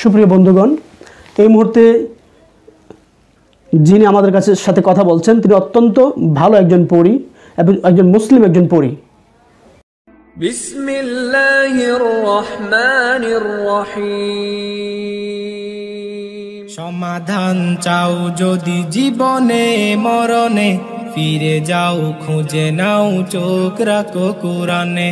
সুপ্রিয় বন্ধুগণ, এই মুহূর্তে যিনি আমাদের কাছে সাথে কথা বলছেন তিনি অত্যন্ত ভালো একজন পরী এবং একজন মুসলিম একজন পরী। বিসমিল্লাহির রহমানির রহিম। সমাধান চাও যদি জীবনে মরণে, ফিরে যাও খুঁজে নাও চোখ রাখো কোরআনে।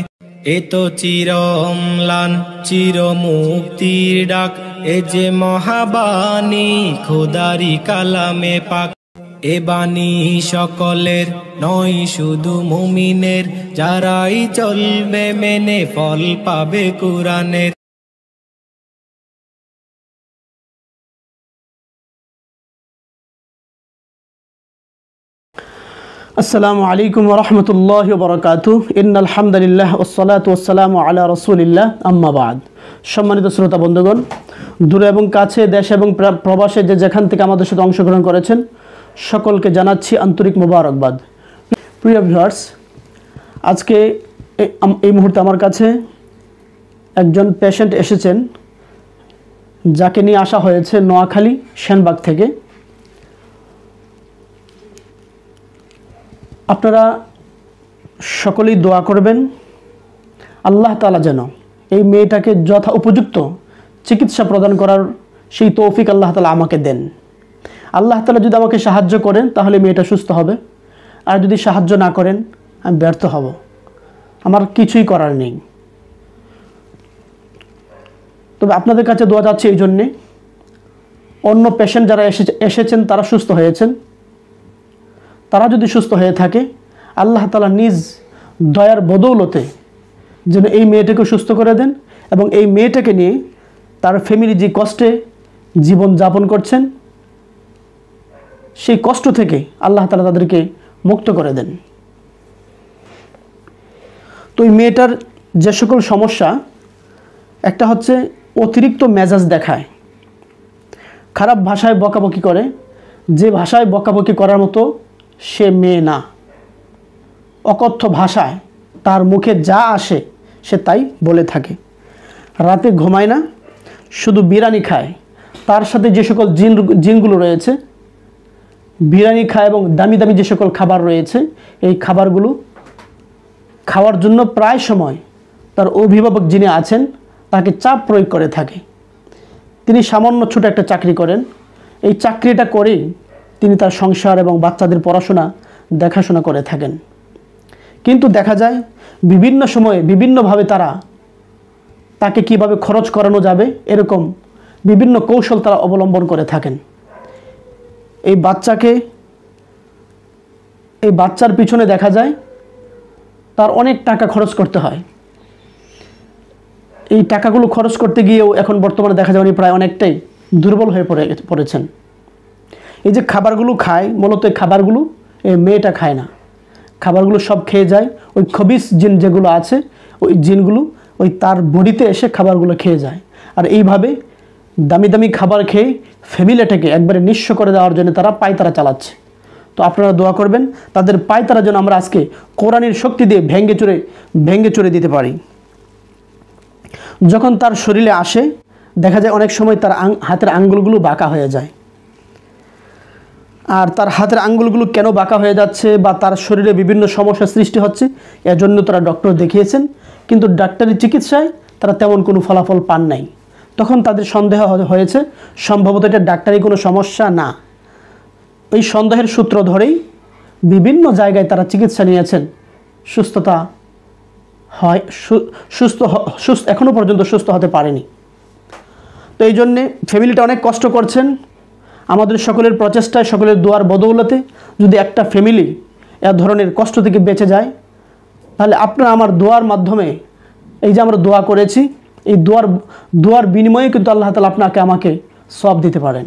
এ তো চির অম্লান চির মুক্তির ডাক, এ যে মহাবাণী খোদারি কালামে পাক। এ বাণী সকলের নয় শুধু মুমিনের, যারাই চলবে মেনে ফল পাবে কোরআনের। আসসালামু আলাইকুম ওয়া রাহমাতুল্লাহি ওয়া বারাকাতুহু। ইন্নাল হামদুলিল্লাহ ওয়াসসালাতু ওয়াসসালামু আলা রাসূলিল্লাহ, আম্মা বা'দ। সম্মানিত শ্রোতা বন্ধুগণ, দূরে এবং কাছে, দেশ এবং প্রবাসে যে যেখান থেকে আমাদের সাথে অংশগ্রহণ করেছেন সকলকে জানাচ্ছি আন্তরিক মোবারকবাদ। প্রিয় ভিউয়ার্স, আজকে এই মুহূর্তে আমার কাছে একজন পেশেন্ট এসেছেন যাকে নিয়ে আসা হয়েছে নোয়াখালী সেনবাগ থেকে। আপনারা সকলেই দোয়া করবেন আল্লাহ তাআলা যেন এই মেয়েটাকে যথা উপযুক্ত চিকিৎসা প্রদান করার সেই তৌফিক আল্লাহ তাআলা আমাকে দেন। আল্লাহ তাআলা যদি আমাকে সাহায্য করেন তাহলে মেয়েটা সুস্থ হবে, আর যদি সাহায্য না করেন আমি ব্যর্থ হব, আমার কিছুই করার নেই। তবে আপনাদের কাছে দোয়া যাচ্ছে এই জন্যে, অন্য পেশেন্ট যারা এসেছেন তারা সুস্থ হয়েছেন, তারা যদি সুস্থ হয়ে থাকে আল্লাহ তাআলা নিজ দয়ার বদৌলতে যেন এই মেয়েটাকে সুস্থ করে দেন এবং এই মেয়েটাকে নিয়ে তার ফ্যামিলি যে কষ্টে জীবন যাপন করছেন সেই কষ্ট থেকে আল্লাহ তাআলা তাদেরকে মুক্ত করে দেন। তো এই মেয়েটার যে সকল সমস্যা, একটা হচ্ছে অতিরিক্ত মেজাজ দেখায়, খারাপ ভাষায় বকাবকি করে, যে ভাষায় বকাবকি করার মতো সে মেয়ে না। অকথ্য ভাষায় তার মুখে যা আসে সে তাই বলে থাকে। রাতে ঘুমায় না, শুধু বিরিয়ানি খায়। তার সাথে যে সকল জিনগুলো রয়েছে বিরিয়ানি খায় এবং দামি দামি যে সকল খাবার রয়েছে এই খাবারগুলো খাওয়ার জন্য প্রায় সময় তার অভিভাবক যিনি আছেন তাকে চাপ প্রয়োগ করে থাকে। তিনি সামান্য ছোট একটা চাকরি করেন, এই চাকরিটা করেই তিনি তার সংসার এবং বাচ্চাদের পড়াশোনা দেখাশোনা করে থাকেন। কিন্তু দেখা যায় বিভিন্ন সময়ে বিভিন্নভাবে তাকে কিভাবে খরচ করানো যাবে এরকম বিভিন্ন কৌশল তারা অবলম্বন করে থাকেন। এই বাচ্চার পিছনে দেখা যায় তার অনেক টাকা খরচ করতে হয়। এই টাকাগুলো খরচ করতে গিয়েও এখন বর্তমানে দেখা যায় উনি প্রায় অনেকটাই দুর্বল হয়ে পড়েছেন। এই যে খাবারগুলো খায়, মূলত এই খাবারগুলো এই মেয়েটা খায় না, খাবারগুলো সব খেয়ে যায় ওই খবিস জিন যেগুলো আছে, ওই জিনগুলো ওই তার বডিতে এসে খাবারগুলো খেয়ে যায়। আর এইভাবে দামি দামি খাবার খেয়ে ফ্যামিলিটাকে একবারে নিঃস্ব করে দেওয়ার জন্য তারা পায়তারা চালাচ্ছে। তো আপনারা দোয়া করবেন তাদের পায়তারা যেন আমরা আজকে কোরআনের শক্তি দিয়ে ভেঙে চুরে দিতে পারি। যখন তার শরীরে আসে দেখা যায় অনেক সময় তার হাতের আঙ্গুলগুলো বাঁকা হয়ে যায়। আর তার হাতের আঙ্গুলগুলো কেন বাঁকা হয়ে যাচ্ছে বা তার শরীরে বিভিন্ন সমস্যার সৃষ্টি হচ্ছে এজন্য তারা ডক্টর দেখিয়েছেন, কিন্তু ডাক্তারি চিকিৎসায় তারা তেমন কোনো ফলাফল পান নাই। তখন তাদের সন্দেহ হয়েছে সম্ভবত এটা ডাক্তারি কোনো সমস্যা না। এই সন্দেহের সূত্র ধরেই বিভিন্ন জায়গায় তারা চিকিৎসা নিয়েছেন, সুস্থতা হয় সুস্থ এখনও পর্যন্ত সুস্থ হতে পারেনি। তো এই জন্যে ফ্যামিলিটা অনেক কষ্ট করছেন। আমাদের সকলের প্রচেষ্টায়, সকলের দোয়ার বদৌলতে যদি একটা ফ্যামিলি এ ধরনের কষ্ট থেকে বেঁচে যায় তাহলে আপনারা আমার দোয়ার মাধ্যমে, এই যে আমরা দোয়া করেছি এই দোয়ার বিনিময়ে কিন্তু আল্লাহ তাআলা আপনাকে আমাকে সওয়াব দিতে পারেন।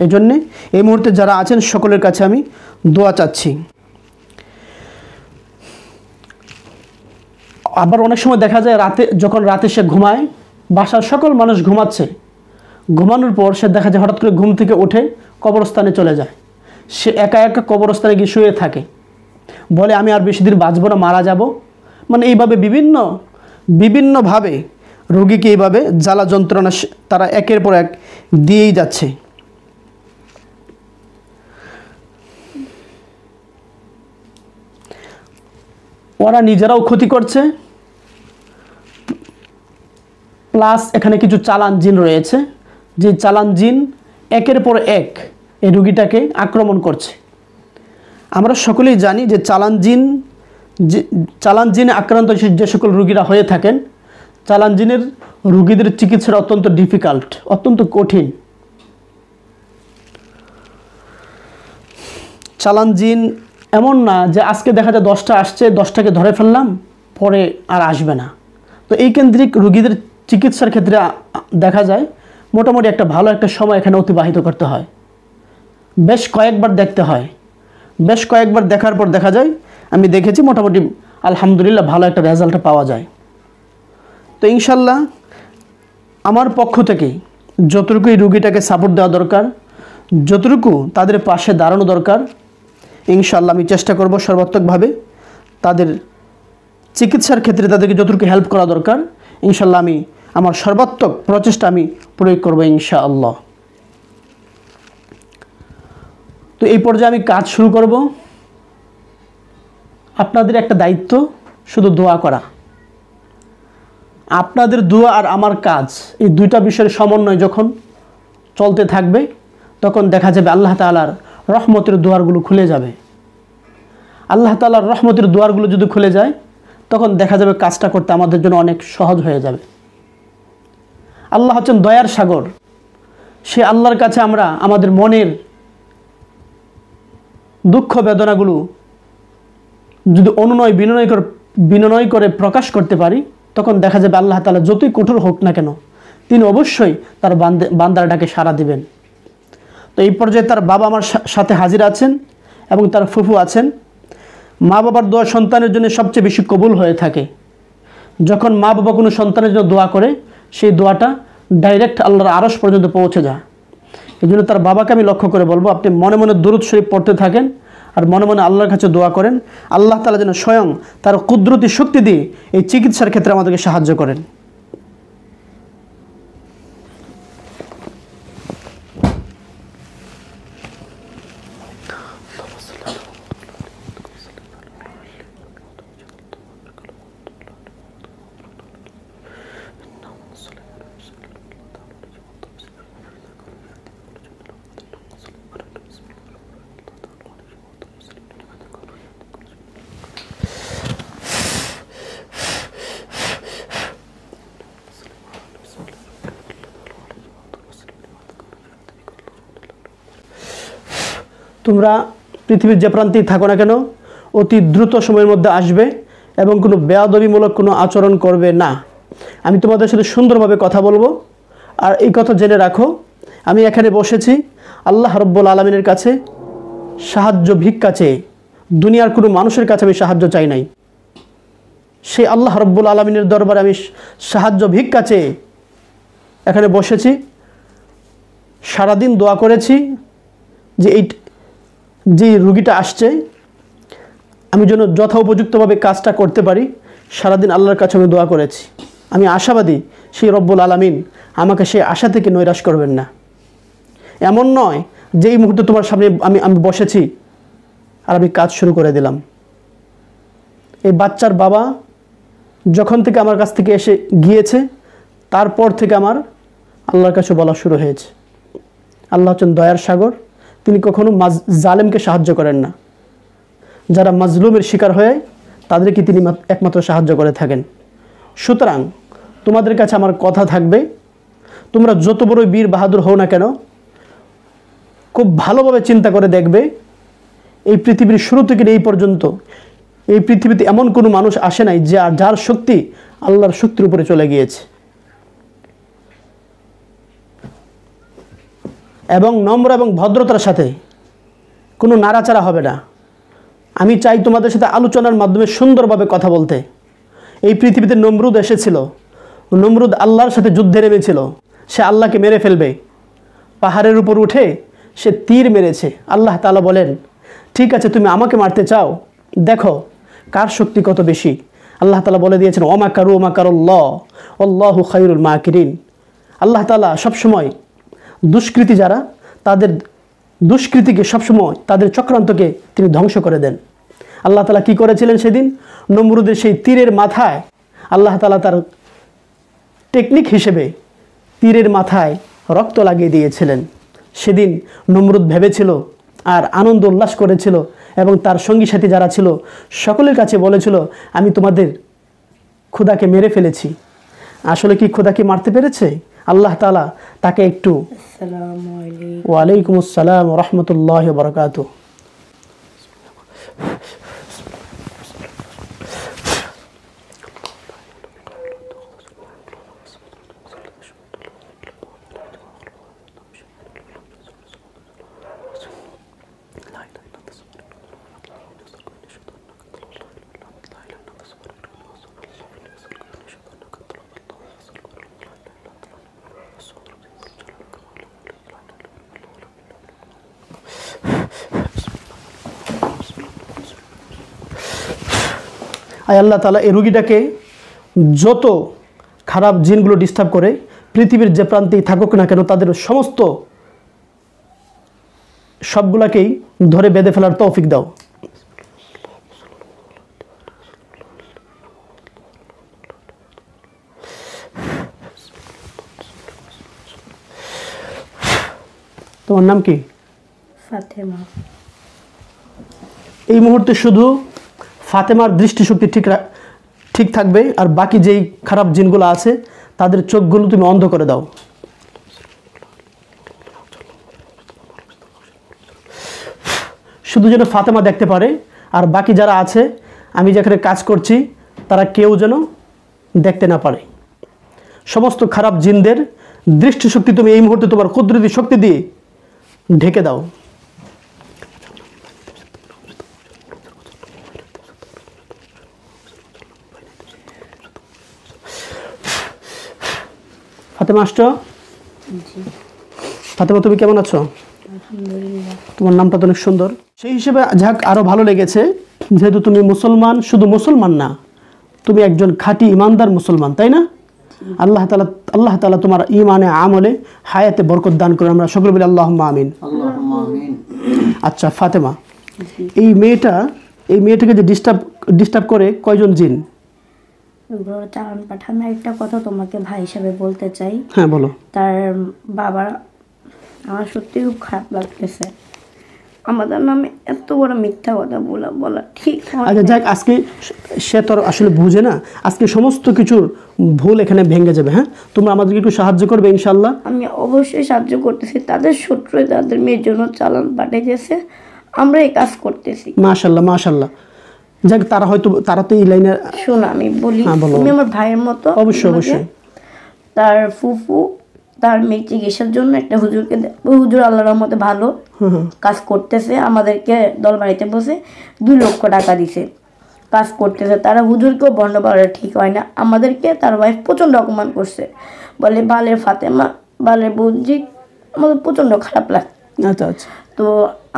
এই জন্যে এই মুহূর্তে যারা আছেন সকলের কাছে আমি দোয়া চাচ্ছি। আবার অনেক সময় দেখা যায় যখন রাতে সে ঘুমায়, বাসার সকল মানুষ ঘুমাচ্ছে, ঘুমানোর পর সে দেখা যায় হঠাৎ করে ঘুম থেকে উঠে কবরস্থানে চলে যায়। সে একা একা কবরস্থানে গিয়ে শুয়ে থাকে, বলে আমি আর বেশি দিন বাঁচব না, মারা যাব। মানে এইভাবে বিভিন্নভাবে রোগীকে এইভাবে জ্বালা যন্ত্রণা তারা একের পর এক দিয়েই যাচ্ছে। ওরা নিজেরাও ক্ষতি করছে, প্লাস এখানে কিছু চালান জিন রয়েছে, যে চালান জিন একের পর এক এই রোগীটাকে আক্রমণ করছে। আমরা সকলেই জানি যে চালান জিনে আক্রান্ত যে সকল রোগীরা হয়ে থাকেন, চালান জিনের রোগীদের চিকিৎসা অত্যন্ত ডিফিকাল্ট, অত্যন্ত কঠিন। চালান জিন এমন না যে আজকে দেখা যায় 10টা আসছে, 10টাকে ধরে ফেললাম, পরে আর আসবে না। তো এই কেন্দ্রিক রোগীদের চিকিৎসার ক্ষেত্রে দেখা যায় মোটামুটি একটা ভালো একটা সময় এখানে অতিবাহিত করতে হয়, বেশ কয়েকবার দেখতে হয়। বেশ কয়েকবার দেখার পর দেখা যায়, আমি দেখেছি মোটামুটি আলহামদুলিল্লাহ ভালো একটা রেজাল্ট পাওয়া যায়। তো ইনশাল্লাহ আমার পক্ষ থেকে যতটুকু এই রুগীটাকে সাপোর্ট দেওয়া দরকার, যতটুকু তাদের পাশে দাঁড়ানো দরকার, ইনশাল্লাহ আমি চেষ্টা করব সর্বাত্মকভাবে তাদের চিকিৎসার ক্ষেত্রে তাদেরকে যতটুকু হেল্প করা দরকার, ইনশাল্লাহ আমি আমার সর্বাত্মক প্রচেষ্টা আমি প্রয়োগ করব ইনশাআল্লাহ। তো এই পর্যায়ে আমি কাজ শুরু করব। আপনাদের একটা দায়িত্ব, শুধু দোয়া করা। আপনাদের দোয়া আর আমার কাজ, এই দুইটা বিষয়ের সমন্বয় যখন চলতে থাকবে, তখন দেখা যাবে আল্লাহ তাআলার রহমতের দুয়ারগুলো খুলে যাবে। আল্লাহ তাআলার রহমতের দুয়ারগুলো যদি খুলে যায়, তখন দেখা যাবে কাজটা করতে আমাদের জন্য অনেক সহজ হয়ে যাবে। আল্লাহ হচ্ছেন দয়ার সাগর। সে আল্লাহর কাছে আমরা আমাদের মনের দুঃখ বেদনাগুলো যদি অনুনয় বিনয় করে প্রকাশ করতে পারি, তখন দেখা যাবে আল্লাহ তাআলা যতই কঠোর হোক না কেন, তিনি অবশ্যই তার বান্দার ডাকে সাড়া দিবেন। তো এই পর্যায়ে তার বাবা আমার সাথে হাজির আছেন এবং তার ফুফু আছেন। মা বাবার দোয়া সন্তানের জন্য সবচেয়ে বেশি কবুল হয়ে থাকে। যখন মা বাবা কোনো সন্তানের জন্য দোয়া করে, সেই দোয়াটা ডাইরেক্ট আল্লাহর আরশ পর্যন্ত পৌঁছে যায়। এই জন্য তার বাবাকে আমি লক্ষ্য করে বলবো, আপনি মনে মনে দুরূদ শরীফ পড়তে থাকেন আর মনে মনে আল্লাহর কাছে দোয়া করেন, আল্লাহ তাআলা যেন স্বয়ং তার কুদরতি শক্তি দিয়ে এই চিকিৎসার ক্ষেত্রে আমাদেরকে সাহায্য করেন। তোমরা পৃথিবীর যে প্রান্তেই থাকো না কেন, অতি দ্রুত সময়ের মধ্যে আসবে এবং কোনো বেয়াদবিমূলক কোনো আচরণ করবে না। আমি তোমাদের সাথে সুন্দরভাবে কথা বলবো। আর এই কথা জেনে রাখো, আমি এখানে বসেছি আল্লাহ রাব্বুল আলামিনের কাছে সাহায্য ভিক্ষা চেয়ে। দুনিয়ার কোনো মানুষের কাছে আমি সাহায্য চাই নাই, সেই আল্লাহ রাব্বুল আলামিনের দরবারে আমি সাহায্য ভিক্ষা চেয়ে এখানে বসেছি। সারাদিন দোয়া করেছি যে রুগীটা আসছে, আমি যেন যথোপযুক্তভাবে কাজটা করতে পারি। সারাদিন আল্লাহর কাছে আমি দোয়া করেছি। আমি আশাবাদী সেই রব্বুল আলামিন আমাকে সেই আশা থেকে নৈরাশ করবেন না। এমন নয় যে এই মুহূর্তে তোমার সামনে আমি বসেছি আর আমি কাজ শুরু করে দিলাম। এই বাচ্চার বাবা যখন থেকে আমার কাছ থেকে এসে গিয়েছে, তারপর থেকে আমার আল্লাহর কাছে বলা শুরু হয়েছে, আল্লাহ হচ্ছেন দয়ার সাগর। তিনি কখনো জালেমকে সাহায্য করেন না। যারা মাজলুমের শিকার হয়ে, তাদেরকে তিনি একমাত্র সাহায্য করে থাকেন। সুতরাং তোমাদের কাছে আমার কথা থাকবে, তোমরা যত বড় বীর বাহাদুর হও না কেন, খুব ভালোভাবে চিন্তা করে দেখবে, এই পৃথিবীর শুরু থেকে এই পর্যন্ত এই পৃথিবীতে এমন কোনো মানুষ আসে নাই যার শক্তি আল্লাহর শক্তির উপরে চলে গিয়েছে। এবং নম্র এবং ভদ্রতার সাথে, কোনো নাড়াচাড়া হবে না। আমি চাই তোমাদের সাথে আলোচনার মাধ্যমে সুন্দরভাবে কথা বলতে। এই পৃথিবীতে নমরুদ এসেছিল, নমরুদ আল্লাহর সাথে যুদ্ধে নেমেছিল, সে আল্লাহকে মেরে ফেলবে। পাহাড়ের উপর উঠে সে তীর মেরেছে। আল্লাহ তাআলা বলেন, ঠিক আছে তুমি আমাকে মারতে চাও, দেখো কার শক্তি কত বেশি। আল্লাহ তাআলা বলে দিয়েছেন ওমাকারু ওমাকারুল্লাহ আল্লাহু খায়রুল মাকিরিন। আল্লাহ তাআলা সবসময় দুষ্কৃতী যারা তাদের দুষ্কৃতিকে সবসময় তাদের চক্রান্তকে তিনি ধ্বংস করে দেন। আল্লাহ তাআলা কি করেছিলেন সেদিন? নমরুদের সেই তীরের মাথায় আল্লাহ তাআলা তার টেকনিক হিসেবে তীরের মাথায় রক্ত লাগিয়ে দিয়েছিলেন। সেদিন নমরুদ ভেবেছিল আর আনন্দ উল্লাস করেছিল এবং তার সঙ্গী সাথী যারা ছিল সকলের কাছে বলেছিল আমি তোমাদের খোদাকে মেরে ফেলেছি। আসলে কি খোদাকে মারতে পেরেছে? আল্লাহ তাআলা তাকে একটু ওয়ালাইকুম আসসালাম ওয়া রাহমাতুল্লাহি ওয়া বারাকাতুহু। আয় আল্লাহ তাআলা এই রোগীটাকে যত খারাপ জিনগুলো ডিস্টার্ব করে পৃথিবীর যে প্রান্তেই থাকুক না কেন তাদের সমস্ত সবগুলাকেই ধরে বেঁধে ফেলার তৌফিক দাও। তোমার নাম কি? ফাতেমা। এই মুহূর্তে শুধু ফাতেমার দৃষ্টিশক্তি ঠিক থাকবে, আর বাকি যেই খারাপ জিনগুলো আছে তাদের চোখগুলো তুমি অন্ধ করে দাও। শুধু যেন ফাতেমা দেখতে পারে, আর বাকি যারা আছে আমি যেখানে কাজ করছি তারা কেউ যেন দেখতে না পারে। সমস্ত খারাপ জিনদের দৃষ্টিশক্তি তুমি এই মুহূর্তে তোমার কুদরতি শক্তি দিয়ে ঢেকে দাও। ফাতেমা আসছো? ফাতেমা তুমি কেমন আছো? তোমার নামটা তো অনেক সুন্দর। সেই হিসেবে যাক আরো ভালো লেগেছে যেহেতু তুমি মুসলমান, শুধু মুসলমান না, তুমি একজন খাঁটি ইমানদার মুসলমান, তাই না? আল্লাহ তাআলা তোমার ইমানে আমলে হায়াতে বরকত দান করুন। আমরা সকলে বলি আল্লাহুম্মা আমিন। আচ্ছা ফাতেমা, এই মেয়েটাকে যে ডিস্টার্ব করে কয়জন জিন? চালান পাঠান। একটা কথা তোমাকে ভাই হিসাবে বলতে চাই। হ্যাঁ বলো। তার বাবা, আমার সত্যি খুব খারাপ লাগতেছে, আমাদের নামে এত বড় মিথ্যা কথা বলা ঠিক হয় না। আচ্ছা যাক, আজকে সে তো আসলে বুঝে না, আজকে সমস্ত কিছুর ভুল এখানে ভেঙে যাবে। হ্যাঁ, তোমরা আমাদেরকে একটু সাহায্য করবে ইনশাআল্লাহ? আমি অবশ্যই সাহায্য করতেছি। তাদের শত্রু তাদের মেয়ের জন্য চালান পাঠিয়েছে, আমরা এই কাজ করতেছি। মাশাআল্লাহ মাশাআল্লাহ। যাক, তারা তো এই লাইনে। শোনো আমি বলি, তুমি আমার ভাইয়ের মতো। অবশ্যই অবশ্যই। তার ফুফু তার মেয়ে চিকিৎসার জন্য একটা হুজুরকে, হুজুর আল্লাহর রহমতে ভালো কাজ করতেছে, আমাদেরকে দলবাড়িতে বসে 2 লক্ষ টাকা দিছে, কাজ করতেছে। তারা হুজুরকেও বন্ধ করা ঠিক হয় না, আমাদেরকে তার ওয়াইফ প্রচণ্ড অপমান করছে, বলে বালের ফাতেমা, বালের বুঝি, আমাদের প্রচণ্ড খারাপ লাগে। আচ্ছা আচ্ছা। তো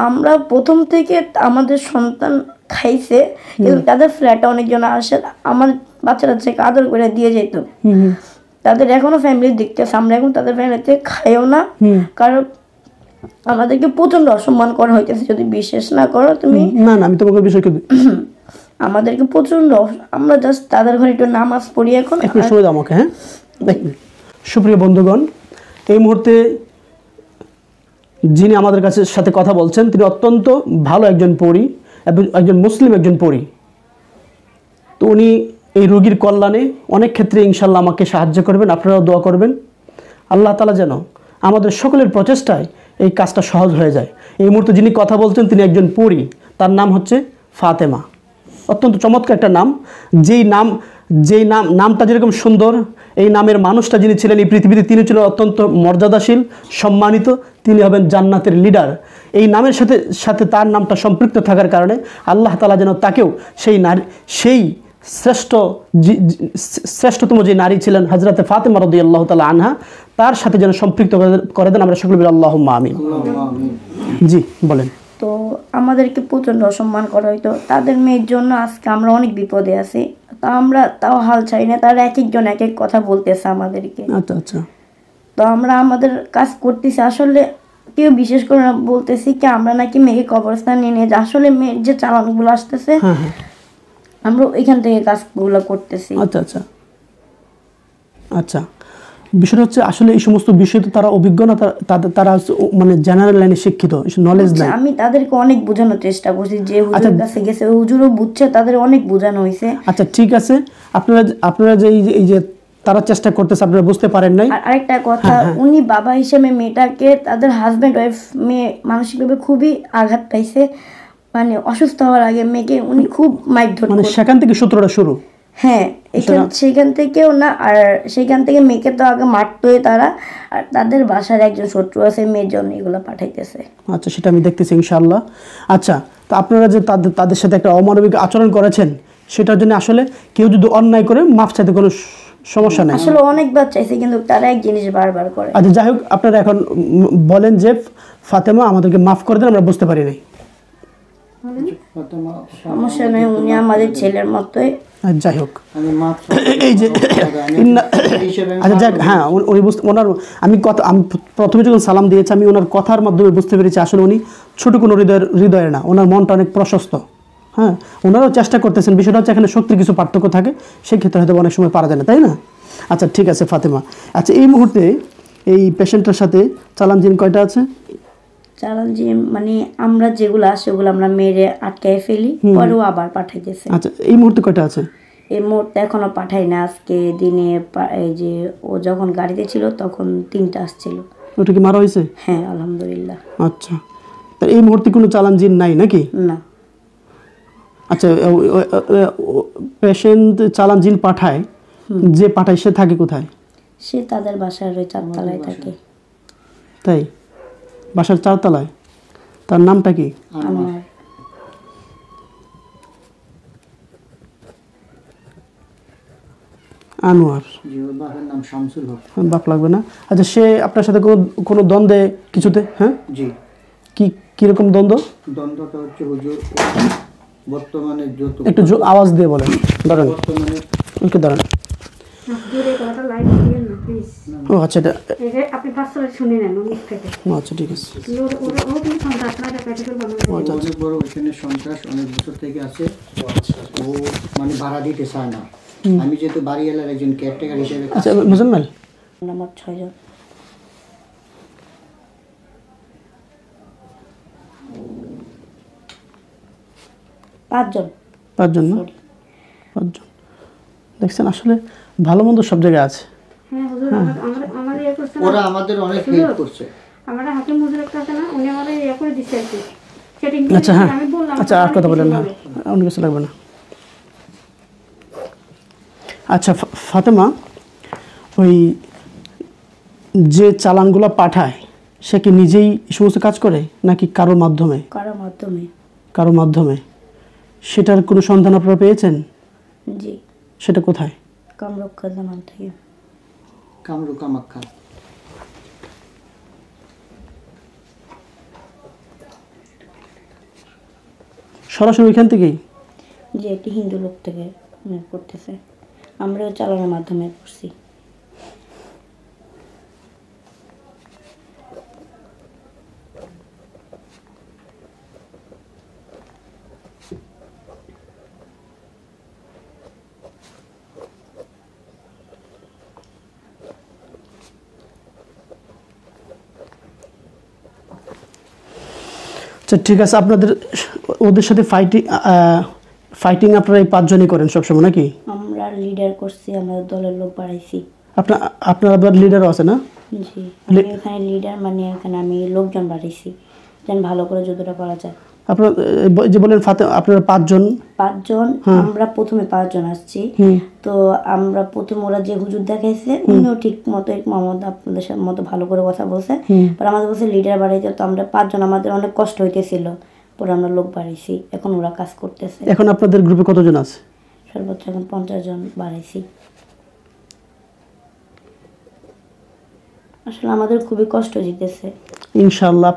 আমরা প্রথম থেকে আমাদের সন্তান খাইছে, কিন্তু তাদের ফ্ল্যাটে অনেকজন আসে, আমার বাচ্চারা থেকে আদর করে দিয়ে যেত। তাদের এখনো ফ্যামিলি দেখতেছে, আমরা এখন তাদের ফ্যামিলিতে খাইও না, কারণ আমাদেরকে প্রচন্ড অসম্মান করা হইতেছে। যদি বিশ্বাস না করো তুমি, না আমি তোমাকে বিষয় আমাদেরকে প্রচন্ড, আমরা জাস্ট তাদের ঘরে একটু নামাজ পড়ি এখন। একটু সময় দাও আমাকে। হ্যাঁ সুপ্রিয় বন্ধুগণ, এই মুহূর্তে যিনি আমাদের সাথে কথা বলছেন তিনি অত্যন্ত ভালো একজন পরী এবং একজন মুসলিম একজন পরী। তো উনি এই রোগীর কল্যাণে অনেক ক্ষেত্রে ইনশাল্লাহ আমাকে সাহায্য করবেন, আপনারাও দোয়া করবেন। আল্লাহ তাআলা যেন আমাদের সকলের প্রচেষ্টায় এই কাজটা সহজ হয়ে যায়। এই মুহূর্তে যিনি কথা বলছেন তিনি একজন পরী, তার নাম হচ্ছে ফাতেমা। অত্যন্ত চমৎকার একটা নাম। যেই নামটা যেরকম সুন্দর, এই নামের মানুষটা যিনি ছিলেন এই পৃথিবীতে তিনি ছিলেন অত্যন্ত মর্যাদাশীল, সম্মানিত, তিনি হবেন জান্নাতের লিডার। এই নামের সাথে তার নামটা সম্পৃক্ত থাকার কারণে আল্লাহ তাআলা যেন তাকেও সেই শ্রেষ্ঠতম যে নারী ছিলেন হযরতে ফাতেমা রাদিয়াল্লাহু তাআলা আনহা, তার সাথে যেন সম্পৃক্ত করে দেন। আমরা সকলে বলি আল্লাহুম্মা আমিন। জি বলেন। তো আমাদেরকে প্রচণ্ড অসম্মান করা হইতো। তাদের মেয়ের জন্য আজকে আমরা অনেক বিপদে আছি। তা আমরা তাও হাল ছাড়ি না, তারা এক একজন এক এক কথা বলতেছে আমাদেরকে। আচ্ছা আচ্ছা তো আমরা আমাদের কাজ করতেছি, আসলে কেউ বিশেষ করে না বলতেছি কি আমরা নাকি মেয়েকে কবরস্থানে নিয়ে যে আসলে মেয়ের যে চালানগুলো আসতেছে হ্যাঁ হ্যাঁ আমরা এখান থেকে কাজগুলো করতেছি। আচ্ছা আচ্ছা আচ্ছা বিষয়টা হচ্ছে আসলে এই সমস্ত বিষয় তো তারা অভিজ্ঞ না, তারা মানে জেনারেল লাইনে শিক্ষিত, নলেজ নাই। আমি তাদেরকে অনেক বোঝানোর চেষ্টা করছি, যে হুজুরের কাছে গেছে ওই হুজুরও বুঝছে, তাদের অনেক বোঝানো হয়েছে। আচ্ছা ঠিক আছে, আপনারা যে এই যে তারা চেষ্টা করতেছে আপনারা বুঝতে পারেন নাই। আর আরেকটা কথা, উনি বাবা হিসেবে মেয়েটাকে, তাদের হাজবেন্ড ওয়াইফ মেয়ে মানসিকভাবে খুবই আঘাত পাইছে। মানে অসুস্থ হওয়ার আগে মেয়েকে উনি খুব মারধর মানে করতেন। সেখান থেকে সূত্রটা শুরু। হ্যাঁ, সেখান থেকেও না, আর সেখান থেকে মেয়েকে তো আগে মারতোই তারা, আর তাদের বাসার একজন শত্রু আছে মেয়ের জন্য এগুলো পাঠাইতেছে। আচ্ছা সেটা আমি দেখতেছি ইনশাআল্লাহ। আচ্ছা তো আপনারা যে তাদের সাথে একটা অমানবিক আচরণ করেছেন, সেটার জন্য আসলে কেউ যদি অন্যায় করে মাফ চাইতে কোনো সমস্যা নেই। আসলে অনেকবার চাইছে কিন্তু তারা এক জিনিস বারবার করে। আচ্ছা যাই হোক, আপনারা এখন বলেন যে ফাতেমা আমাদেরকে মাফ করে দেন, আমরা বুঝতে পারি নাই। সমস্যা নেই, উনি আমাদের ছেলের মতোই। যাই হোক এই যে আচ্ছা যাক, হ্যাঁ উনি আমি প্রথমে যখন সালাম দিয়েছি আমি ওনার কথার মাধ্যমে বুঝতে পেরেছি আসলে উনি ছোট কোনো হৃদয়ের না, ওনার মনটা অনেক প্রশস্ত। হ্যাঁ, ওনারাও চেষ্টা করতেছেন, বিষয়টা হচ্ছে এখানে শক্তির কিছু পার্থক্য থাকে, সেই ক্ষেত্রে হয়তো অনেক সময় পারা যায় না, তাই না? আচ্ছা ঠিক আছে ফাতেমা, আচ্ছা এই মুহূর্তে এই পেশেন্টের সাথে চালান জিন কয়টা আছে? চালান যে মানে আমরা যেগুলো আসে ওগুলো আমরা মেরে আটকায় ফেলি, পরেও আবার পাঠাইতেছে। আচ্ছা এই মুহূর্তে কয়টা আছে? এই মুহূর্তে এখনো পাঠাই না, আজকে দিনে এই যে ও যখন গাড়িতে ছিল তখন 3টা আসছিল। ওটা কি মারা হয়েছে? হ্যাঁ আলহামদুলিল্লাহ। আচ্ছা, তা এই মুহূর্তে কোনো চালান জিন নাই নাকি? না। আচ্ছা পেশেন্ট চালান জিন পাঠায়, যে পাঠায় সে থাকে কোথায়? সে তাদের বাসার ওই 4তলায় থাকে। তাই? বাসার 4তলায়? তার নামটা কি? আমার আনোয়ার। নাম শামসুল হক। বাপ লাগবে না। আচ্ছা সে আপনার সাথে কোনো দ্বন্দ্বে কিছুতে? হ্যাঁ জি। কিরকম দ্বন্দ্ব? দ্বন্দ্বটা হচ্ছে হুজুর বর্তমানে যত একটু আওয়াজ দিয়ে বলেন। দাঁড়ান বর্তমানে ওকে দাঁড়ান। ও আচ্ছা এটা আপনি 5 সালে শুনে নেন মুখ থেকে। আচ্ছা ঠিক আছে। ও কিন্তু আপনাদের প্র্যাকটিক্যাল বানানো। অনেক বড় এখানে সন্ত্রাস অনেক বছর থেকে আছে। ও মানে ভাড়া দিতে চায় না। আমি যেহেতু বাড়ি এলাকার একজন কেয়ারটেকার হিসেবে আচ্ছা মুজাম্মেল, আমার 6 জন। পাঁচজন না 5জন। দেখছেন আসলে ভালো মন্দ সব জায়গায় আছে। হ্যাঁ হুজুর, আমাদের ইয়ে করছে, ওরা আমাদের অনেক হেল্প করছে। আমরা হাকিম হুজুর একটা আছে না, উনি আমাদের ইয়ে করে দিচ্ছে আর কি, সেটিং। আচ্ছা হ্যাঁ, আমি বললাম আচ্ছা আর কথা বলেন না, অন্য কিছু লাগবে না। আচ্ছা ফাতেমা, ওই যে চালানগুলো পাঠায় সে কি নিজেই এই সমস্ত কাজ করে নাকি কারোর মাধ্যমে? কারো মাধ্যমে। সেটার কোনো সন্ধান আপনারা পেয়েছেন? জি। সেটা কোথায়? কামরক্ষা জামান থেকে। কামরু কামাখ্যা। সরাসরি ওইখান থেকেই? যে একটি হিন্দু লোক থেকে করতেছে, আমরাও চালানোর মাধ্যমে করছি। আচ্ছা ঠিক আছে, আপনাদের ওদের সাথে ফাইটিং আপনারা এই 5 জনই করেন সবসময় নাকি? আমরা লিডার করছি, আমাদের দলের লোক বাড়াইছি। আপনার আবার লিডারও আছে না? জি, আমি এখানে লিডার, মানে এখানে আমি লোকজন বাড়াইছি যেন ভালো করে যুদ্ধটা করা যায়। আপনারা যে বলেন আপনারা 5 জন? আমরা প্রথমে 5 জন আসছি। তো আমরা প্রথমে ওরা যে হুজুর দেখাইছে উনিও ঠিক মতো মোহাম্মদ আপনাদের মতো ভালো করে কথা বলছে, পরে আমাদের বলছে লিডার বাড়াইতে। তো আমরা 5 জন, আমাদের অনেক কষ্ট হইতেছিল, পরে আমরা লোক বাড়াইছি, এখন ওরা কাজ করতেছে। এখন আপনাদের গ্রুপে কতজন আছে? সর্বোচ্চ এখন 50 জন বাড়াইছি। আসলে আমাদের খুবই কষ্ট দিতেছে। ইনশাআল্লাহ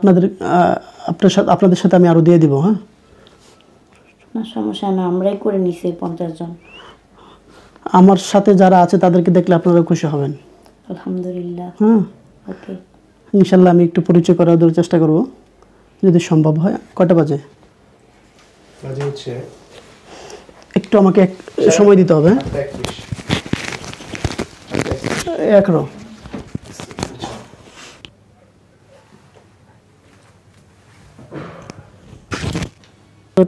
আপনাদের সাথে আমি আরও দিয়ে দিব। হ্যাঁ, না সমস্যা না, আমরাই করে নিছি 50 জন। আমার সাথে যারা আছে তাদেরকে দেখলে আপনারা খুশি হবেন। আলহামদুলিল্লাহ। হ্যাঁ, ওকে। ইনশাআল্লাহ আমি একটু পরিচয় করার দেওয়ার চেষ্টা করব যদি সম্ভব হয়। কয়টা বাজে? বাজে হচ্ছে একটু আমাকে সময় দিতে হবে। 11।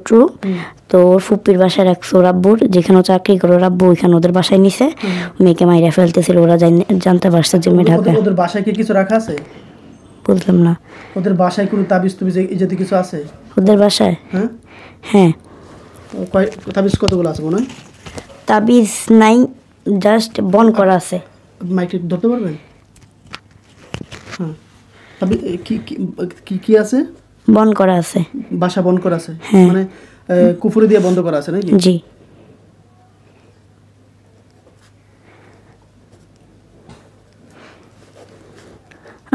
ট্রু। তো ওর ফুপির বাসায় রাখছে ওর আব্বুর, যেখানে ও চাকরি করে ওর আব্বু ওইখানে ওদের বাসায় নিছে। মেয়েকে মাইরা ফেলতেছিল, ওরা জানতে পারছে যে মেয়ে ঢাকা। ওদের বাসায় কি কিছু রাখা আছে? বুঝলাম না। ওদের বাসায় কোনো তাবিজ তুবিজ এই জাতীয় কিছু আছে? ওদের বাসায়? হ্যাঁ হ্যাঁ। তাবিজ কতগুলো আছে মনে হয়? তাবিজ নাই, জাস্ট বন করা আছে। মাইকে ধরতে পারবেন? হ্যাঁ, তাবিজ কি আছে? বন করা আছে। বাসা বন্ধ করা আছে? হ্যাঁ। মানে কুফরি দিয়ে বন্ধ করা আছে নাকি? জি।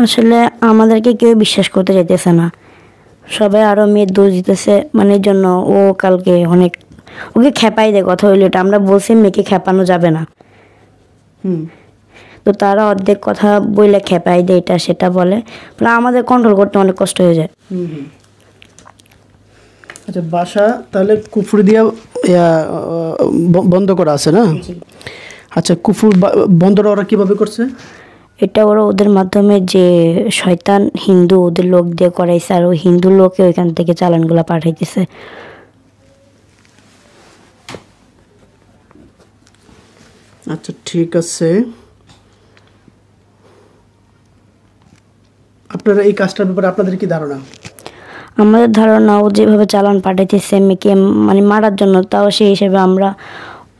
আসলে আমাদেরকে কেউ বিশ্বাস করতে চাইতেছে না, সবাই আরো মেয়ের দোষ দিতেছে। মানে এই জন্য ও কালকে অনেক ওকে খেপাই দেয়। কথা হইলো এটা, আমরা বলছি মেয়েকে খেপানো যাবে না। হুম। তো তারা অর্ধেক কথা বইলে খেপাই দেয়, এটা সেটা বলে। আমাদের কন্ট্রোল করতে অনেক কষ্ট হয়ে যায়। আচ্ছা, বাসা তাহলে কুফরি দিয়ে বন্ধ করা আছে না? আচ্ছা, কুফর বন্ধটা ওরা কিভাবে করছে? এটা ওরা ওদের মাধ্যমে যে শয়তান হিন্দু ওদের লোক দিয়ে করাইছে, আর ওই হিন্দু লোকে ওইখান থেকে চালানগুলা পাঠাইতেছে। আচ্ছা ঠিক আছে, আপনারা এই কাজটার ব্যাপারে আপনাদের কি ধারণা? আমাদের ধারণা ও যেভাবে চালান পাঠাইতেছে মেয়েকে মানে মারার জন্য, তাও সেই হিসেবে আমরা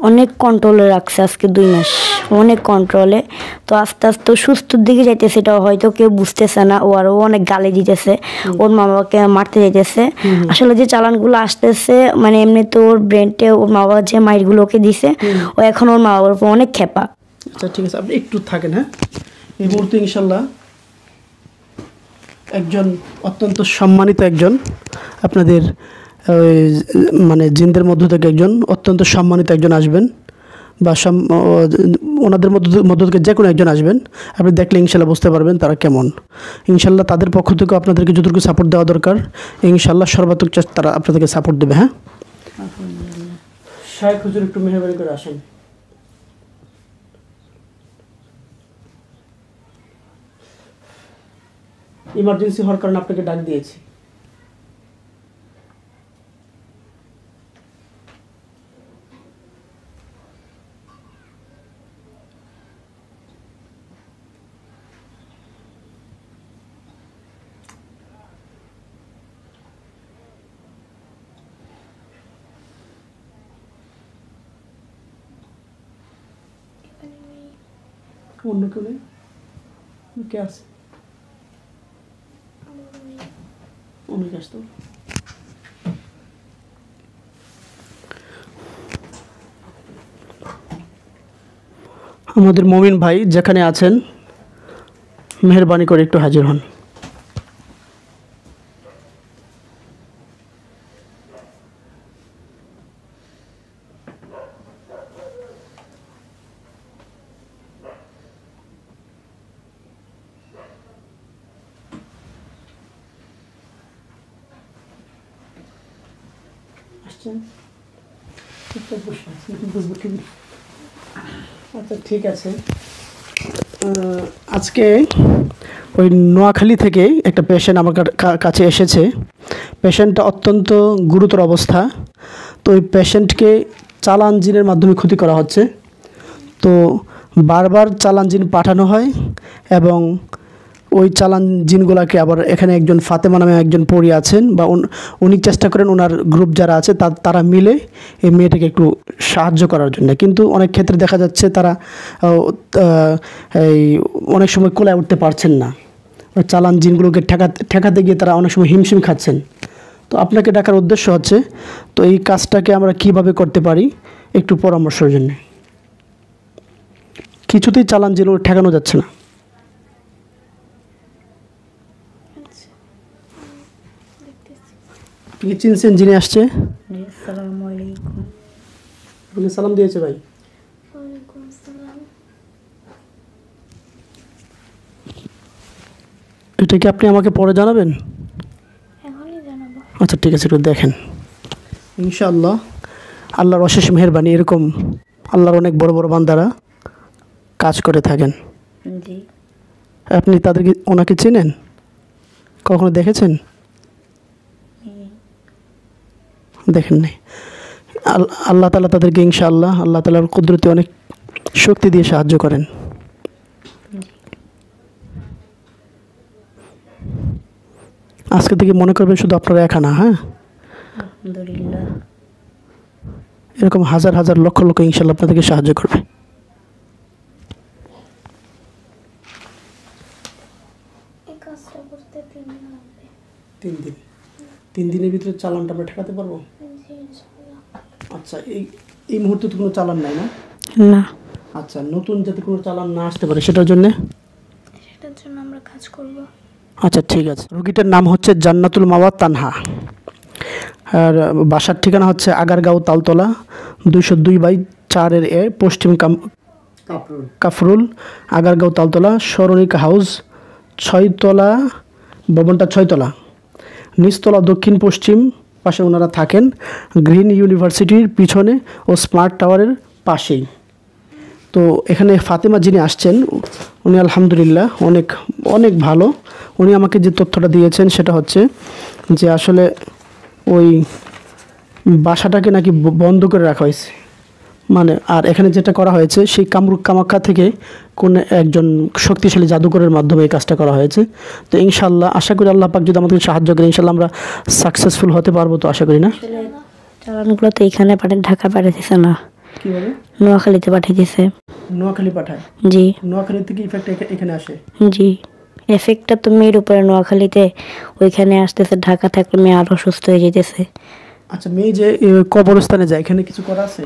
অনেক কন্ট্রোলে রাখছি আজকে 2 মাস, অনেক কন্ট্রোলে। তো আস্তে আস্তে সুস্থর দিকে যাইতেছে, এটা হয়তো কেউ বুঝতেছে না। ও আরও অনেক গালি দিতেছে, ওর মা বাবাকে মারতে যাইতেছে। আসলে যে চালানগুলো আসতেছে মানে এমনি তো ওর ব্রেনটে ওর মা বাবা যে মাইরগুলো ওকে দিছে, ও এখন ওর মা বাবার উপর অনেক খেপা। আচ্ছা ঠিক আছে, আপনি একটু থাকেন। হ্যাঁ, এই মুহূর্তে ইনশাল্লাহ একজন অত্যন্ত সম্মানিত একজন আপনাদের মানে জিনদের মধ্য থেকে একজন অত্যন্ত সম্মানিত একজন আসবেন, বা ওনাদের মধ্য থেকে যে কোনো একজন আসবেন। আপনি দেখলে ইনশাল্লাহ বুঝতে পারবেন তারা কেমন। ইনশাল্লাহ তাদের পক্ষ থেকে আপনাদেরকে যতটুকু সাপোর্ট দেওয়া দরকার ইনশাল্লাহ সর্বাত্মক তারা আপনাদেরকে সাপোর্ট দেবে। হ্যাঁ, শাইখ হুজুর একটু মেহরবানি করে আসেন। ইমার্জেন্সি হওয়ার কারণে আপনাকে ডাক দিয়েছি। অন্য কেউ নেই? কে আছে? অনেক আসতো। আমাদের মমিন ভাই যেখানে আছেন মেহরবানি করে একটু হাজির হন। আচ্ছা ঠিক আছে, আজকে ওই নোয়াখালী থেকে একটা পেশেন্ট আমার কাছে এসেছে। পেশেন্টটা অত্যন্ত গুরুতর অবস্থা। তো ওই পেশেন্টকে চালান জিনের মাধ্যমে ক্ষতি করা হচ্ছে। তো বারবার চালান জিন পাঠানো হয় এবং ওই চালান জিনগুলাকে আবার এখানে একজন ফাতেমা নামে একজন পড়ি আছেন, বা উনি চেষ্টা করেন ওনার গ্রুপ যারা আছে তারা মিলে এই মেয়েটাকে একটু সাহায্য করার জন্য। কিন্তু অনেক ক্ষেত্রে দেখা যাচ্ছে তারা এই অনেক সময় কোলায় উঠতে পারছেন না। ওই চালান জিনগুলোকে ঠেকাতে গিয়ে তারা অনেক সময় হিমশিম খাচ্ছেন। তো আপনাকে ডাকার উদ্দেশ্য হচ্ছে তো এই কাজটাকে আমরা কিভাবে করতে পারি একটু পরামর্শের জন্য। কিছুতেই চালান জিনগুলো ঠেকানো যাচ্ছে না। আপনি কি চিনছেন যিনি আসছে? আসসালামু আলাইকুম। আপনি সালাম দিয়েছে ভাই। ওয়ালাইকুম আসসালাম। এটা কি আপনি আমাকে পরে জানাবেন? এখনই জানাবো। আচ্ছা ঠিক আছে, একটু দেখেন। ইনশাআল্লাহ আল্লাহর অশেষ মেহেরবানি, এরকম আল্লাহর অনেক বড় বড় বান্দারা কাজ করে থাকেন। জি। আপনি তাদেরকে, ওনাকে চেনেন? কখনো দেখেছেন? দেখেন নাই। আল্লাহ তাআলা তাদেরকে ইনশাআল্লাহ আল্লাহ তাআলার কুদরতে অনেক শক্তি দিয়ে সাহায্য করেন। আজকে থেকে মনে করবেন শুধু আপনারা একা না, হ্যাঁ, আলহামদুলিল্লাহ। এরকম হাজার হাজার লক্ষ লক্ষ ইনশাআল্লাহ আপনাদেরকে সাহায্য করবে। এই কাজটা করতে 3 দিন লাগবে। 3 দিন? 3 দিনের ভিতরে চালানটা আমরা ঠেকাতে পারবো? জি ইনশাআল্লাহ। আচ্ছা, এই মুহূর্তে তো কোনো চালান নাই না? না, আচ্ছা, নতুন যাতে কোনো চালান না আসতে পারে সেটার জন্যে? সেটার জন্য আমরা কাজ করব। আচ্ছা ঠিক আছে। রোগীটার নাম হচ্ছে জান্নাতুল মাওয়া তানহা, আর বাসার ঠিকানা হচ্ছে আগারগাঁও তালতলা 202/4 এ পশ্চিম কাফরুল, আগারগাঁও তালতলা, স্মরণিকা হাউস 6তলা, ভবনটা 6তলা, নিচতলা দক্ষিণ পশ্চিম পাশে ওনারা থাকেন, গ্রিন ইউনিভার্সিটির পিছনে ও স্মার্ট টাওয়ারের পাশেই। তো এখানে ফাতেমা যিনি আসছেন উনি আলহামদুলিল্লাহ অনেক অনেক ভালো। উনি আমাকে যে তথ্যটা দিয়েছেন সেটা হচ্ছে যে আসলে ওই বাসাটাকে নাকি বন্ধ করে রাখা হয়েছে, মানে আর এখানে যেটা করা হয়েছে সেই কামরূপ কামাখ্যা থেকে কোন একজন শক্তিশালী জাদুকরের মাধ্যমে এই কাজটা করা হয়েছে। তো ইনশাল্লাহ আশা করি আল্লাহ পাক যদি আমাদের সাহায্য করে ইনশাল্লাহ আমরা সাকসেসফুল হতে পারবো, তো আশা করি না? চালানগুলো তো এখানে ঢাকা পাঠাইতেছে না, কীভাবে? নোয়াখালীতে পাঠাইতেছে। নোয়াখালী পাঠায়? জি। নোয়াখালী থেকে ইফেক্ট এখানে আসে? জি, এফেক্টটা তো মেয়ের উপরে নোয়াখালীতে, ওইখানে আসতেছে, ঢাকা থাকলে মেয়ে আরও সুস্থ হয়ে যেতেছে। আচ্ছা, মেয়ে যে কবরস্থানে যায় এখানে কিছু করা আছে?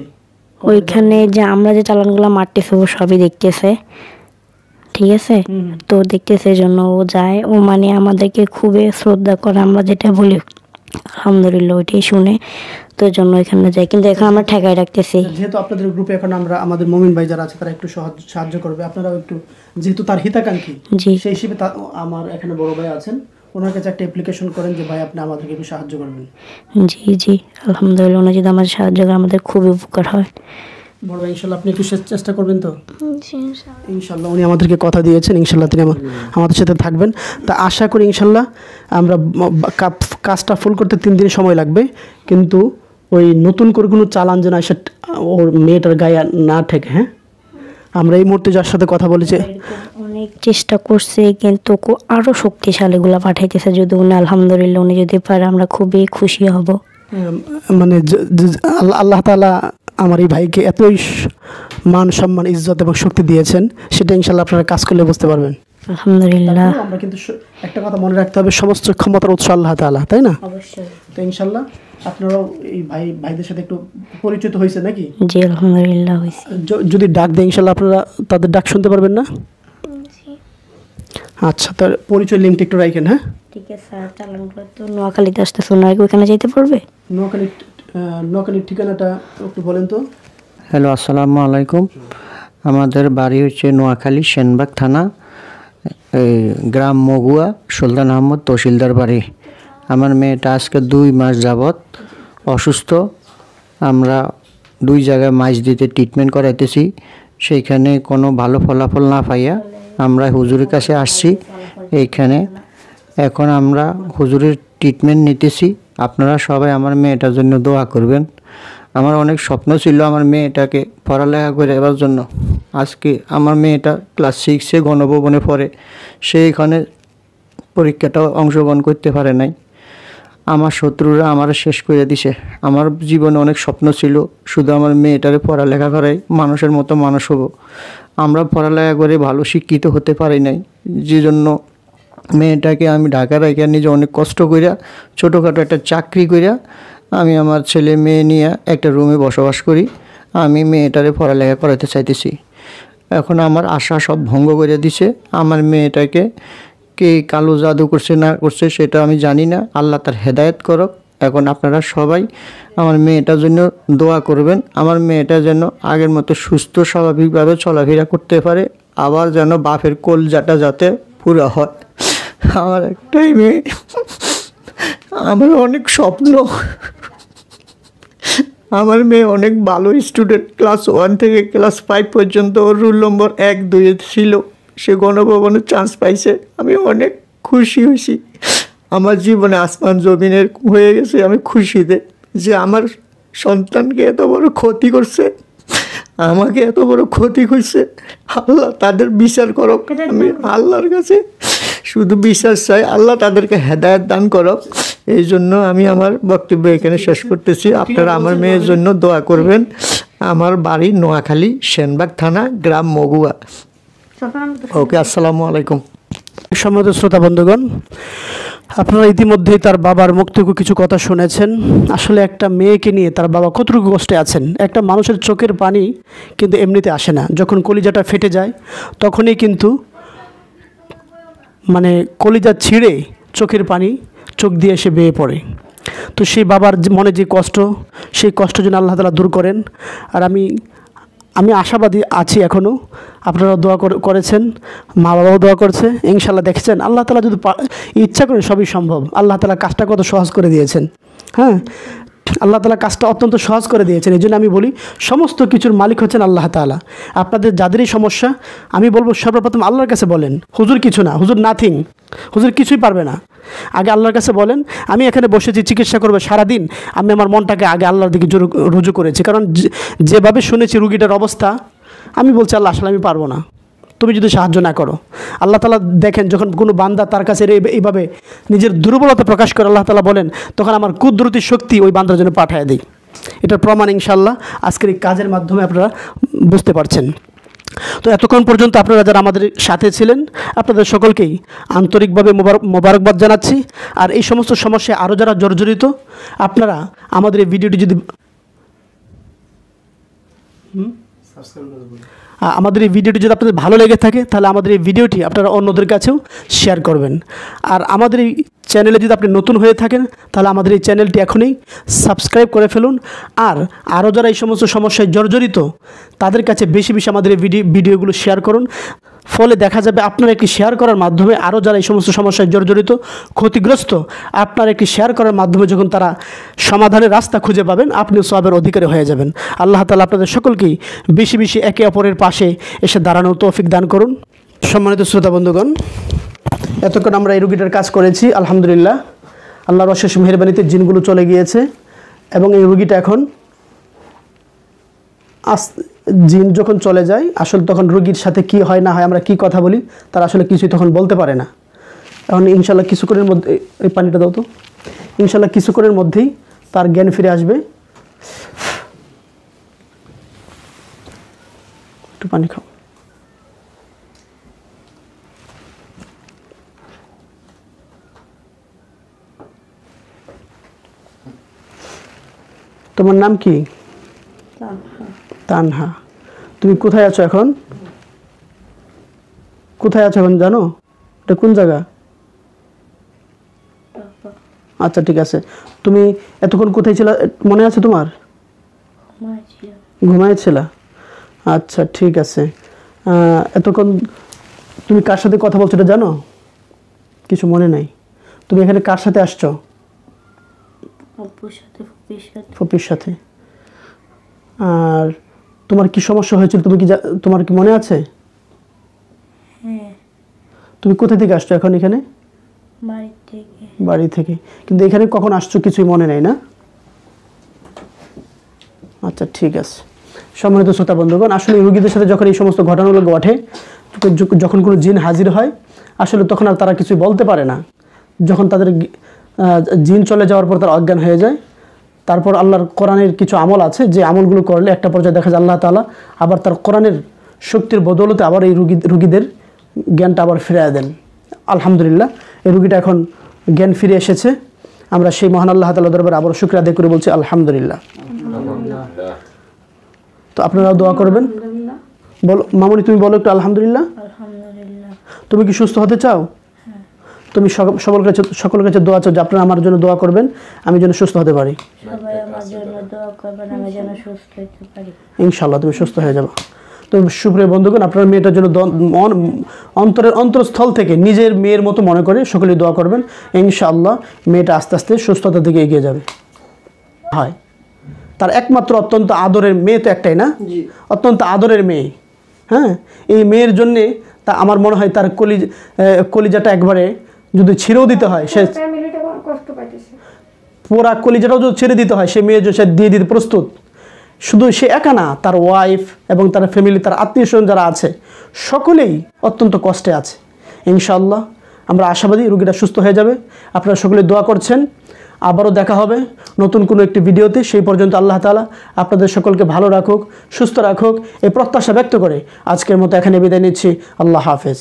ওইখানে যে আমরা যে চালানগুলো মারতেছে ও সবই দেখতেছে, ঠিক আছে, তো দেখতেছে এই জন্য ও যায়। ও মানে আমাদেরকে খুবই শ্রদ্ধা করে, আমরা যেটা বলি আলহামদুলিল্লাহ ওইটাই শুনে, তো এই জন্য এখানে যাই। কিন্তু এখন আমরা ঠেকাই রাখতেছি। যেহেতু আপনাদের গ্রুপে এখন আমরা আমাদের মমিন ভাই যারা আছে তারা একটু সাহায্য করবে, আপনারাও একটু, যেহেতু তার হিতাকাঙ্ক্ষী জি। সেই হিসেবে আমার এখানে বড় ভাই আছেন, ওনার কাছে একটা অ্যাপ্লিকেশন করেন যে ভাই আপনি আমাদেরকে একটু সাহায্য করবেন। জি জি, আলহামদুলিল্লাহ উনি যদি আমাদের সাহায্য করে আমাদের খুবই উপকার হয়। বড় ভাই ইনশাল্লাহ আপনি একটু চেষ্টা করবেন তো? জি ইনশাআল্লাহ। ইনশাল্লাহ উনি আমাদেরকে কথা দিয়েছেন, ইনশাল্লাহ তিনি আমাদের সাথে থাকবেন। তা আশা করি ইনশাল্লাহ আমরা কাজটা ফুল করতে 3 দিন সময় লাগবে, কিন্তু ওই নতুন করে কোনো চালান যেন এসে ওর মেয়েটার গায়ে না ঠেকে। হ্যাঁ, আমরা এই মুহূর্তে যার সাথে কথা বলেছি অনেক চেষ্টা করছে, কিন্তু আরো শক্তিশালীগুলা পাঠাইতেছে। যদি উনি আলহামদুলিল্লাহ উনি যদি পারে আমরা খুবই খুশি হব। মানে আল্লাহ তাআলা আমার এই ভাইকে এতই মান সম্মান ইজ্জত এবং শক্তি দিয়েছেন, সেটা ইনশাল্লাহ আপনারা কাজ করলে বুঝতে পারবেন। আলহামদুলিল্লাহ। আমরা কিন্তু একটা কথা মনে রাখতে হবে, সমস্ত ক্ষমতার উৎস আল্লাহ তাআলা, তাই না? অবশ্যই। তো ইনশাল্লাহ আপনারাও এই ভাইদের সাথে একটু পরিচিত হয়েছে নাকি? জি আলহামদুলিল্লাহ হয়েছে। যদি ডাক দেয় ইনশাল্লাহ আপনারা তাদের ডাক শুনতে পারবেন না? জি। আচ্ছা, তার পরিচয় লিঙ্কটা একটু রাখেন। হ্যাঁ ঠিক আছে স্যার, চালানগুলো তো নোয়াখালীতে আসতেছে, ওনারা কি ওখানে যেতে পারবে? নোয়াখালীর ঠিকানাটা একটু বলেন তো। হ্যালো, আসসালামু আলাইকুম। আমাদের বাড়ি হচ্ছে নোয়াখালী সেনবাগ থানা, গ্রাম মগুয়া, সুলতান আহমদ তহসিলদার বাড়ি। আমার মেয়েটা আজকে 2 মাস যাবৎ অসুস্থ। আমরা 2 জায়গায় মাছ দিতে ট্রিটমেন্ট করাইতেছি, সেইখানে কোনো ভালো ফলাফল না পাইয়া আমরা হুজুরের কাছে আসছি এইখানে। এখন আমরা হুজুরের ট্রিটমেন্ট নিতেছি। আপনারা সবাই আমার মেয়েটার জন্য দোয়া করবেন। আমার অনেক স্বপ্ন ছিল আমার মেয়েটাকে পড়ালেখা করে দেওয়ার জন্য। আজকে আমার মেয়েটা ক্লাস 6-এ গণভবনে পড়ে, সেইখানে পরীক্ষাটাও অংশগ্রহণ করতে পারে নাই। আমার শত্রুরা আমার শেষ করে দিছে। আমার জীবনে অনেক স্বপ্ন ছিল শুধু আমার মেয়েটারে পড়ালেখা করাই, মানুষের মতো মানুষ হব। আমরা পড়ালেখা করে ভালো শিক্ষিত হতে পারি নাই, যে জন্য মেয়েটাকে আমি ঢাকা রেখে নিজে অনেক কষ্ট করিয়া ছোটোখাটো একটা চাকরি করিয়া আমি আমার ছেলে মেয়ে নিয়ে একটা রুমে বসবাস করি। আমি মেয়েটারে পড়ালেখা করাতে চাইতেছি। এখন আমার আশা সব ভঙ্গ করে দিছে। আমার মেয়েটাকে কে কালো জাদু করছে না করছে সেটা আমি জানি না। আল্লাহ তার হেদায়েত করক এখন আপনারা সবাই আমার মেয়েটার জন্য দোয়া করবেন, আমার মেয়েটা যেন আগের মতো সুস্থ স্বাভাবিকভাবে চলাফেরা করতে পারে, আবার যেন বাপের কলজাটা যাতে পুরো হয়। আমার একটাই মেয়ে, আমার অনেক স্বপ্ন, আমার মেয়ে অনেক ভালো স্টুডেন্ট, ক্লাস 1 থেকে ক্লাস 5 পর্যন্ত ওর রোল নম্বর 1, 2 ছিল, সে গণভবনে চান্স পাইছে। আমি অনেক খুশি হয়েছি, আমার জীবনে আসমান জমিনের হয়ে গেছে। আমি খুশিতে যে আমার সন্তানকে এত বড় ক্ষতি করছে, আমাকে এত বড় ক্ষতি করছে, আল্লাহ তাদের বিচার করো। আমি আল্লাহর কাছে শুধু বিশ্বাস চাই, আল্লাহ তাদেরকে হেদায়েত দান করো। এই জন্য আমি আমার বক্তব্য এখানে শেষ করতেছি। আপনারা আমার মেয়ের জন্য দোয়া করবেন। আমার বাড়ি নোয়াখালী, সেনবাগ থানা, গ্রাম মগুয়া। ওকে, আসসালামু আলাইকুম। সম্মানিত শ্রোতা বন্ধুগণ, আপনারা ইতিমধ্যেই তার বাবার মুখ থেকে কিছু কথা শুনেছেন। আসলে একটা মেয়েকে নিয়ে তার বাবা কতটুকু কষ্টে আছেন। একটা মানুষের চোখের পানি কিন্তু এমনিতে আসে না, যখন কলিজাটা ফেটে যায় তখনই কিন্তু মানে কলিজা ছিঁড়ে চোখের পানি চোখ দিয়ে এসে বেয়ে পড়ে। তো সেই বাবার মনে যে কষ্ট, সেই কষ্ট যেন আল্লাহ তাআলা দূর করেন। আর আমি আশাবাদী আছি এখনও। আপনারা দোয়া করেছেন, মা বাবাও দোয়া করছে, ইনশাল্লাহ দেখছেন আল্লাহ তাআলা যদি ইচ্ছা করেন সবই সম্ভব। আল্লাহ তাআলা কাজটা কত সহজ করে দিয়েছেন। হ্যাঁ, আল্লাহ তাআলা কাজটা অত্যন্ত সহজ করে দিয়েছেন। এই জন্য আমি বলি সমস্ত কিছুর মালিক হচ্ছেন আল্লাহ তাআলা। আপনাদের যাদেরই সমস্যা আমি বলবো সর্বপ্রথম আল্লাহর কাছে বলেন। হুজুর কিছু না, হুজুর নাথিং, হুজুর কিছুই পারবে না। আগে আল্লাহর কাছে বলেন। আমি এখানে বসেছি চিকিৎসা করবো সারাদিন, আমি আমার মনটাকে আগে আল্লাহর দিকে রুজু করেছি। কারণ যেভাবে শুনেছি রুগীটার অবস্থা, আমি বলছি আল্লাহ আসলে আমি পারবো না, তুমি যদি সাহায্য না করো। আল্লাহ তাআলা দেখেন যখন কোনো বান্দা তার কাছে এইভাবে নিজের দুর্বলতা প্রকাশ করে, আল্লাহ তাআলা বলেন তখন আমার কুদরতি শক্তি ওই বান্দার জন্য পাঠিয়ে দিই। এটার প্রমাণ ইনশাআল্লাহ আজকের এই কাজের মাধ্যমে আপনারা বুঝতে পারছেন। তো এতক্ষণ পর্যন্ত আপনারা যারা আমাদের সাথে ছিলেন আপনাদের সকলকেই আন্তরিকভাবে মোবারকবাদ জানাচ্ছি। আর এই সমস্ত সমস্যায় আরও যারা জর্জরিত, আপনারা আমাদের এই ভিডিওটি যদি যদি আপনাদের ভালো লেগে থাকে তাহলে আমাদের এই ভিডিওটি আপনারা অন্যদের কাছেও শেয়ার করবেন। আর আমাদের এই চ্যানেলে যদি আপনি নতুন হয়ে থাকেন তাহলে আমাদের এই চ্যানেলটি এখনই সাবস্ক্রাইব করে ফেলুন। আর আরও যারা এই সমস্ত সমস্যায় জর্জরিত তাদের কাছে বেশি বেশি আমাদের এই ভিডিওগুলো শেয়ার করুন। ফলে দেখা যাবে আপনার একটি শেয়ার করার মাধ্যমে আরও যারা এই সমস্ত সমস্যায় জর্জরিত, ক্ষতিগ্রস্ত, আপনার একটি শেয়ার করার মাধ্যমে যখন তারা সমাধানের রাস্তা খুঁজে পাবেন, আপনিও সওয়াবের অধিকারী হয়ে যাবেন। আল্লাহ তাআলা আপনাদের সকলকেই বেশি বেশি একে অপরের পাশে এসে দাঁড়ানোর তৌফিক দান করুন। সম্মানিত শ্রোতা বন্ধুগণ, এতক্ষণ আমরা এই রুগীটার কাজ করেছি। আলহামদুলিল্লাহ, আল্লাহর অশেষ মেহেরবানিতে জিনগুলো চলে গিয়েছে এবং এই রুগীটা এখন জিন যখন চলে যায় আসলে তখন রুগীর সাথে কি হয় না হয়, আমরা কি কথা বলি তারা আসলে কিছুই তখন বলতে পারে না। এখন ইনশাল্লাহ কিছুক্ষণের মধ্যে, এই পানিটা দাও তো, ইনশাল্লাহ কিছুক্ষণের মধ্যেই তার জ্ঞান ফিরে আসবে। একটু পানি খাও। তোমার নাম কি? তানহা। তুমি কোথায় আছো এখন? কোথায় আছো এখন জানো? এটা কোন জায়গা? আচ্ছা ঠিক আছে। তুমি এতক্ষণ কোথায় ছিলা মনে আছে তোমার? ঘুমাইছিলা? আচ্ছা ঠিক আছে। এতক্ষণ তুমি কার সাথে কথা বলছো এটা জানো? কিছু মনে নাই? তুমি এখানে কার সাথে আসছো? ফুপির সাথে। আর তোমার কি সমস্যা হয়েছিল তোমার কি মনে আছে? হ্যাঁ। তুমি কোথা থেকে আসছো এখন এখানে? বাড়ি থেকে। কিন্তু এখানে কখন আসছো কিছুই মনে নাই না? আচ্ছা ঠিক আছে। সম্মানিত শ্রোতা বন্ধুগণ, আসলে রোগীদের সাথে যখন এই সমস্ত ঘটনাগুলো ঘটে, যখন কোনো জিন হাজির হয় আসলে তখন আর তারা কিছুই বলতে পারে না। যখন তাদের জিন চলে যাওয়ার পর তারা অজ্ঞান হয়ে যায়, তারপর আল্লাহর কোরআনের কিছু আমল আছে যে আমলগুলো করলে একটা পর্যায়ে দেখা যায় আল্লাহ তাআলা আবার তার কোরআনের শক্তির বদৌলতে আবার এই রুগীদের জ্ঞানটা আবার ফিরিয়ে দেন। আলহামদুলিল্লাহ, এই রুগীটা এখন জ্ঞান ফিরে এসেছে। আমরা সেই মহান আল্লাহ তাআলার দরবারে আবার শুকরিয়া আদায় করে বলছি আলহামদুলিল্লাহ। তো আপনারাও দোয়া করবেন। বলো মামুনি, তুমি বলো একটু আলহামদুলিল্লাহ। তুমি কি সুস্থ হতে চাও? তুমি সকলের কাছে দোয়া চাও যে আপনারা আমার জন্য দোয়া করবেন, আমি যেন সুস্থ হতে পারি। সবাই আমার জন্য দোয়া করবেন, আমি যেন সুস্থ হতে পারি। ইনশাআল্লাহ তুমি সুস্থ হয়ে যাবে। তো সুপ্রিয় বন্ধুগণ, আপনার মেয়েটার জন্য অন্তরস্থল থেকে নিজের মেয়ের মতো মনে করে সকলেই দোয়া করবেন। ইনশাআল্লাহ মেয়েটা আস্তে আস্তে সুস্থতার দিকে এগিয়ে যাবে। হয় তার একমাত্র অত্যন্ত আদরের মেয়ে তো একটাই না, অত্যন্ত আদরের মেয়ে। হ্যাঁ, এই মেয়ের জন্যে তা আমার মনে হয় তার কলিজাটা একবারে যদি ছেড়েও দিতে হয়, সে ফ্যামিলিটা কষ্ট পাইতেছে। পুরা কলিজাটাও যদি ছেড়ে দিতে হয়, সে মেয়ে সে দিয়ে দিতে প্রস্তুত। শুধু সে একা না, তার ওয়াইফ এবং তার ফ্যামিলি, তার আত্মীয় স্বজন যারা আছে সকলেই অত্যন্ত কষ্টে আছে। ইনশাআল্লাহ আমরা আশাবাদী রোগীটা সুস্থ হয়ে যাবে। আপনারা সকলে দোয়া করছেন। আবারও দেখা হবে নতুন কোনো একটি ভিডিওতে। সেই পর্যন্ত আল্লাহ তাআলা আপনাদের সকলকে ভালো রাখুক, সুস্থ রাখুক, এই প্রত্যাশা ব্যক্ত করে আজকের মতো এখানে বিদায় নিচ্ছি। আল্লাহ হাফেজ।